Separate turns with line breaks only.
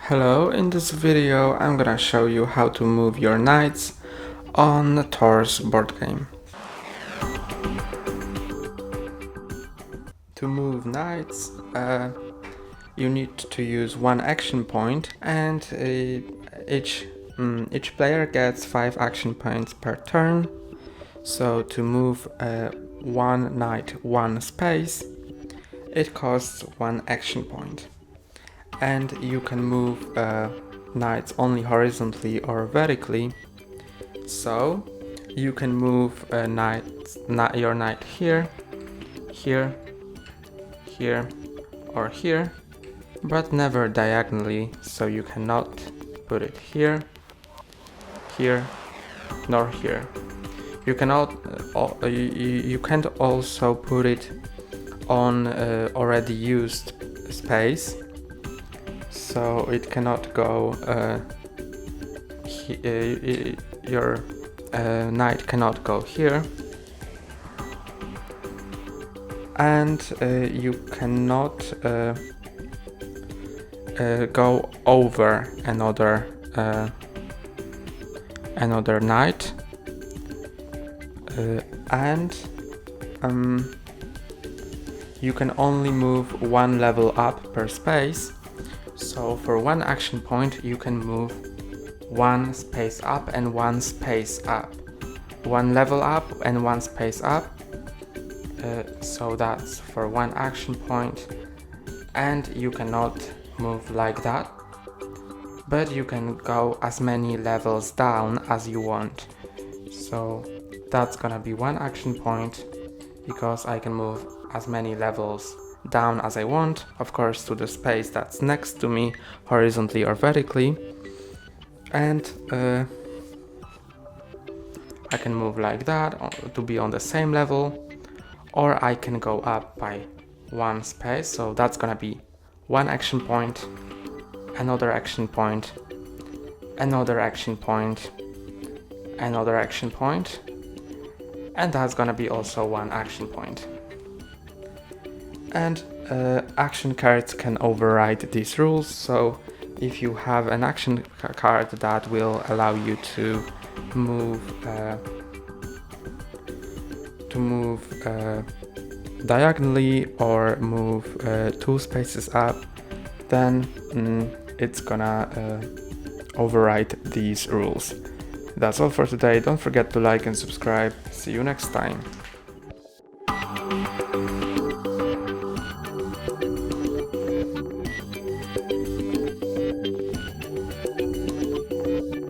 Hello, in this video I'm gonna show you how to move your knights on the Torres board game. To move knights, you need to use one action point, and each player gets 5 action points per turn. So to move one knight one space, it costs 1 action point. And you can move knights only horizontally or vertically. So you can move your knight here, here, here, or here, but never diagonally. So you cannot put it here, here, nor here. You cannot. You can't also put it on already used space. So it cannot go, your knight cannot go here, and you cannot go over another knight, and you can only move 1 level up per space. So for 1 action point you can move 1 space up and 1 space up, 1 level up and 1 space up. So that's for 1 action point, and you cannot move like that, but you can go as many levels down as you want. So that's gonna be 1 action point, because I can move as many levels down as I want, of course to the space that's next to me, horizontally or vertically. And I can move like that to be on the same level, or I can go up by 1 space. So that's gonna be 1 action point, another action point, another action point, another action point, and that's gonna be also 1 action point. And action cards can override these rules. So if you have an action card that will allow you to move diagonally or move 2 spaces up, then it's gonna override these rules. That's all for today. Don't forget to like and subscribe. See you next time.